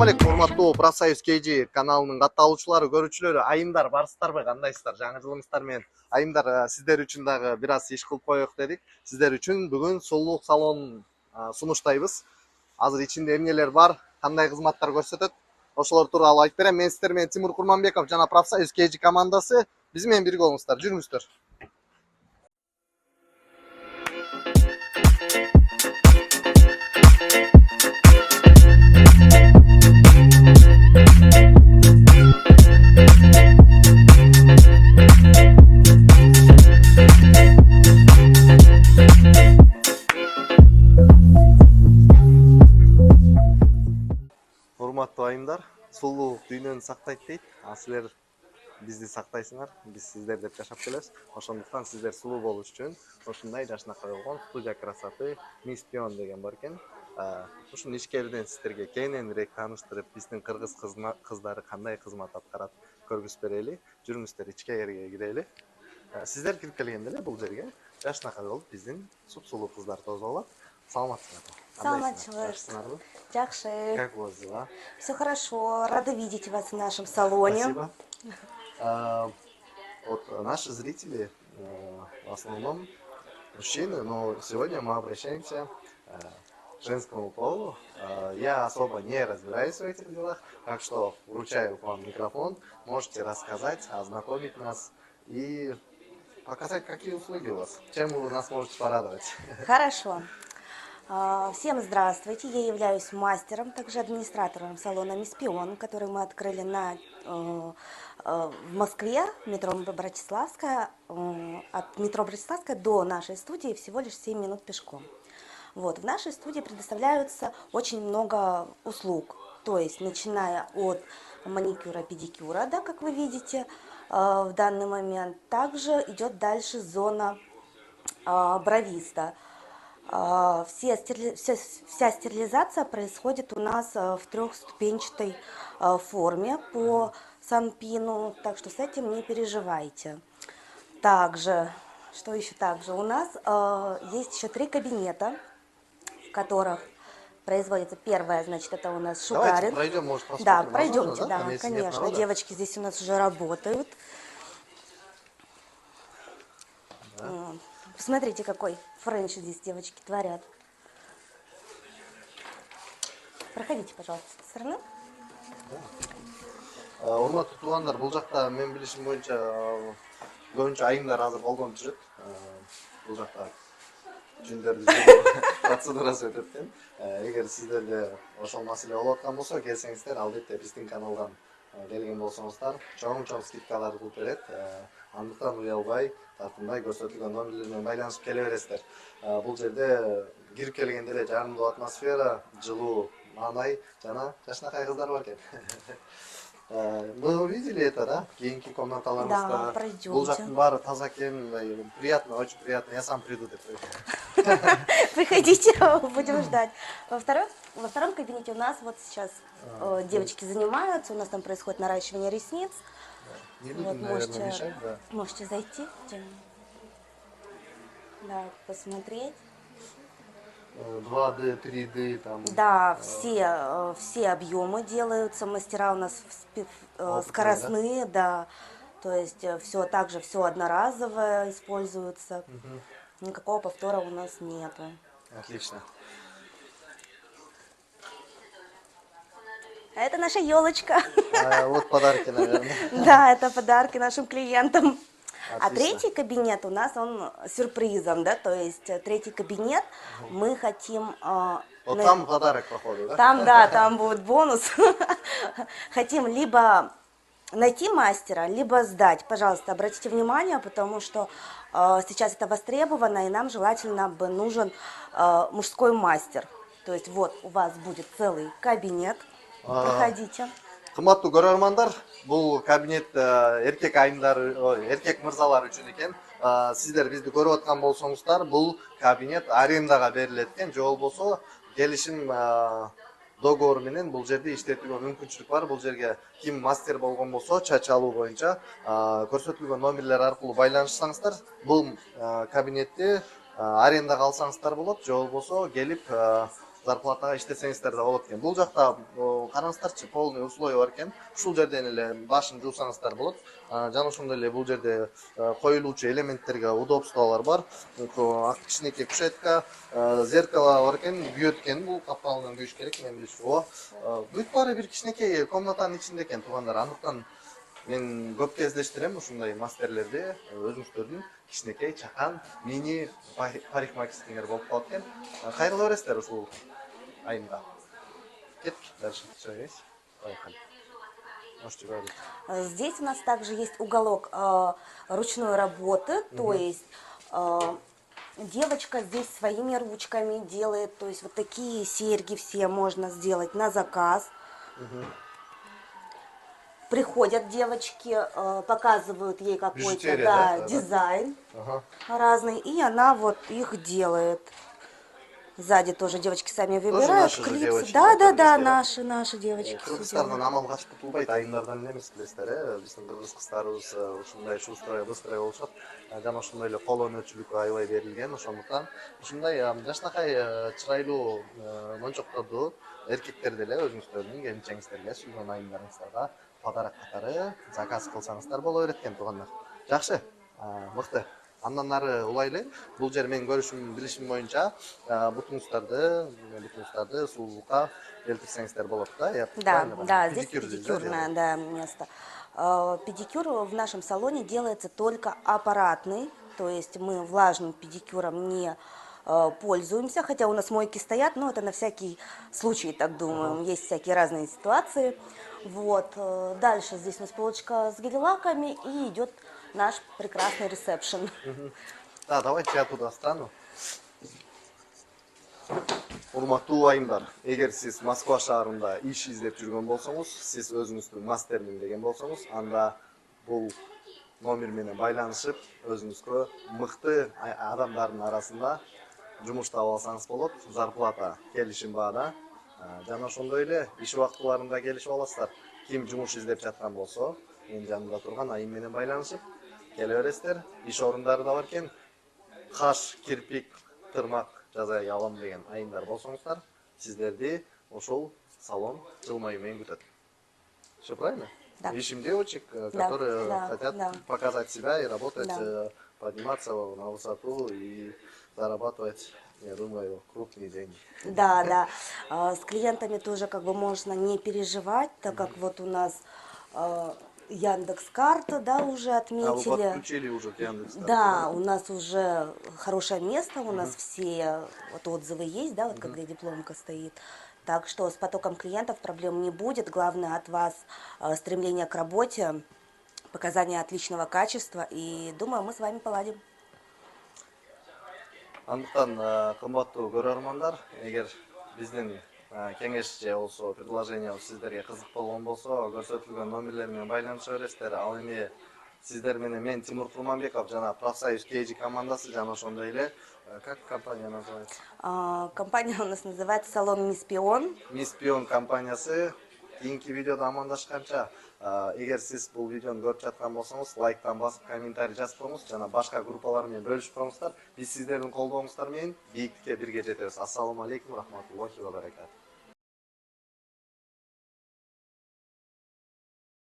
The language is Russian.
Assalamu alaikum, урматтуу Профсоюз KG каналынын катталуучулары, көрүүчүлөрү, айымдар барсыздарбы, кандайсыздар? Жаңы жылыңыздар менен. Айымдар, сиздер үчүн дагы бир аз иш кылып коелук дедик. Сиздер үчүн бүгүн сулуулук салонун сунуштайбыз. Азыр ичинде эмнелер бар, кандай кызматтар көрсөтөт, ошолор тууралуу айтып берем. Мен сиздер менен Тимур Курманбеков жана Профсоюз KG командасы. Биз менен бирге болуңуздар, жүрүңүздөр. Урматтуу айымдар, сулуулук дүйнөнү сактайт дейт. Силер бизди сактайсыңар, биз сиздер деп жашап келебиз. Ошондуктан сиздер сулуу болуш үчүн ушундай жашынакай болгон студия красоты Мисс Пион деген бар экен. Ушунун ишкеринен сиздерге кененирээк тааныштырып, биздин кыргыз кыздары кандай кызмат аткарат көргүзүп берели. Жүрүңүздөр, ичкериге кирели. Сиздер кирип келгенде эле бул жерге жашынакай болуп биздин сулуу кыздар тосуп алат. Саламатсыңарбы? Саламатчылык. Жакшы. Как у вас дела? Все хорошо. Рада видеть вас в нашем салоне. Спасибо. Вот наши зрители в основном мужчины, но сегодня мы обращаемся к женскому полу. Я особо не разбираюсь в этих делах, так что вручаю вам микрофон. Можете рассказать, ознакомить нас и показать, какие услуги у вас, чем вы нас можете порадовать. Хорошо. Всем здравствуйте. Я являюсь мастером, также администратором салона Мисс Пион, который мы открыли в Москве, метро Братиславская. От метро Братиславская до нашей студии всего лишь 7 минут пешком. Вот, в нашей студии предоставляются очень много услуг, то есть начиная от маникюра, педикюра, да, как вы видите в данный момент. Также идет дальше зона бровиста. Вся стерилизация происходит у нас в трехступенчатой форме по Санпину, так что с этим не переживайте. Также, что еще также? У нас есть еще 3 кабинета, в которых производится первое, значит, это у нас шугаринг. Давайте пройдем, может, посмотрим. Да, пройдемте, да, конечно. Девочки здесь у нас уже работают. Да. Посмотрите, какой френч здесь девочки творят. Проходите, пожалуйста, с этой стороны. Урматтуу туугандар, бул жакта мен билишим боюнча көбүнчө айымдар азыр колдонуп жүрөт. Бул жакта жүндөрдү процедурасы өтөт экен. Эгер сиздерде ошол маселе болуп аткан болсо, келсеңиздер, албетте биздин каналдан келген болсоңуздар, чоң скидкалар кылып берет. Андыктан уялбай, тартынбай көрсөтүлгөн номерлер менен байланышып келе бересиздер. Бул жерде кирип келгенде эле жагымдуу атмосфера, жылуу маанай жана жашынакай кыздар бар экен. Мы увидели это, да? Кийинки комнаталарыбызда. Да, пройдёмте. Бул жактын баары таза экен, приятно, очень приятно. Я сам приду деп. Приходите, будем ждать. Во втором кабинете у нас вот сейчас девочки занимаются, у нас там происходит наращивание ресниц. Не будем, вот, наверное, мешать, да. Можете зайти, да, посмотреть. 2D, 3D там. Да, все объемы делаются, мастера у нас скоростные, да, то есть все также все одноразовое используется, никакого повтора у нас нету. Отлично. Это наша елочка. Вот подарки, наверное. Да, это подарки нашим клиентам. Отлично. А третий кабинет у нас, он сюрпризом, да, то есть третий кабинет мы хотим... Вот там подарок, походу, да? Там, да, там будет бонус. Хотим либо найти мастера, либо сдать. Пожалуйста, обратите внимание, потому что сейчас это востребовано, и нам желательно бы нужен мужской мастер. То есть вот у вас будет целый кабинет. Проходите. Кымбаттуу көрөрмандар, бул кабинет эркек айымдар, эркек мырзалар үчүн экен. Сиздер бизди көрүп аткан болсоңуздар, бул кабинет арендага берилет экен, же болбосо келишим договор менен бул жерде иштетүүгө мүмкүнчүлүк бар. Бул жерге ким мастер болгон болсо, чач алуу боюнча көрсөтүлгөн номерлер аркылуу байланышсаңыздар, бул кабинетти арендага алсаңыздар болот, же болбосо келип зарплатага иштесеңиздер да болот экен. Бул жакта караңыздарчы, полный условия бар экен. Ушул жерден эле башын жуусаңыздар болот. Жана ошондой эле бул жерде коюлуучу элементтерге удобстволор бар. Кичинекей кушетка, зеркало бар экен, күйөт экен. Бул капталынан күйүш керек, мен билишим. Бүт баары бир кичинекей комнатанын ичинде экен, туугандар. Андыктан мен көп кездештирем ушундай мастерлерди, өзүңүздөрдүн кичинекей, чакан, мини парикмахерскиңер болуп калат экен. Кайрыла бересиздер ушул айымга. Кет, дальше. Всё, есть? Поехали. Можете говорить. Здесь у нас также есть уголок ручной работы, то есть девочка здесь своими ручками делает, то есть вот такие серьги все можно сделать на заказ. Приходят девочки, показывают ей какой-то Бижутерия, да, дизайн Ага. разный, и она вот их делает. Сзади тоже девочки сами выбирают наши же клипсы. девочки, Да, да, да, да, кыргызские, наши девочки. всё Кыргызстандан делают. амал качып кутулбайт, айымдардан эмес, билесиздер, биздин кыргыз кыздарыбыз ушундай шустрый, быстрый болушат. Жана ошондой эле кол өнөрчүлүккө аябай берилген, ошондуктан ушундай жакшынакай чырайлуу мончокторду эркектер деле өзүңүздөрдүн келинчеңиздерге, сүйгөн айымдарыңыздарга подарок катары заказ кылсаңыздар боло берет экен, туугандар. Жакшы, мыкты. Андан ары улайлы. Бул жер менин көрүшүм, билишим боюнча бутуңуздарды сулуулукка келтирсеңиздер болот да. Да, да, здесь Педикюр дейсиз, педикюрное, да, место. Педикюр в нашем салоне делается только аппаратный, то есть мы влажным педикюром не пользуемся, хотя у нас мойки стоят, но это на всякий случай, так думаю, есть всякие разные ситуации. Вот, дальше здесь у нас полочка с гель-лаками и идет наш прекрасный ресепшн. Да, давайте я туда стану. Урматтуу айымдар, эгер сиз Москва шаарында иш издеп жүргөн болсоңуз, сиз өзүңүздү мастермин деген болсоңуз, анда бул номер менен байланышып, өзүңүзгө мыкты адамдардын арасында жумуш таап алсаңыз болот. Зарплата келишим баада. Жана ошондой эле иш убактыларында келишип аласыздар. Ким жумуш издеп жаткан болсо, менин жанымда турган айым менен байланышып келе бересиздер. Иш орундары да бар экен. Каш, кирпик, тырнак жасай алам деген айымдар болсоңуздар, сиздерди ошол салон жылмаю менен күтөт. Всё правильно? Да. Ищем девочек, которые да, хотят да. показать себя и работать, Да. подниматься на высоту и зарабатывать, я думаю, крупные деньги. Да, да. С клиентами тоже как бы можно не переживать, так как вот у нас Яндекс.Карту, да, уже Вы отметили. подключили уже к Яндекс.Карту, Да, у нас уже хорошее место, у нас все вот отзывы есть, да, вот когда дипломка стоит. Так что с потоком клиентов проблем не будет. Главное от вас стремление к работе, показания отличного качества. И думаю, мы с вами поладим. Андыктан кымбаттуу көрөрмандар, эгер биздин кеңеш же болсо предложениябыз сиздерге кызык болгон болсо, көрсөтүлгөн номерлер менен байланыша бересиздер. Ал эми сиздер менен мен Тимур Курманбеков жана профсоюз KG командасы жана ошондой эле как компания называется? Компания у нас называется салон Миспион. Миспион компаниясы. Кийинки видеодо амандашканча, эгер сиз бул видеону көрүп жаткан болсоңуз, лайктан басып, комментарий жазып коюңуз жана башка группалар менен бөлүшүп коюңуздар. Биз сиздердин колдооңуздар менен бийиктикке бирге жетебиз. Ассаламу алейкум, рахматуллахи ва баракатух.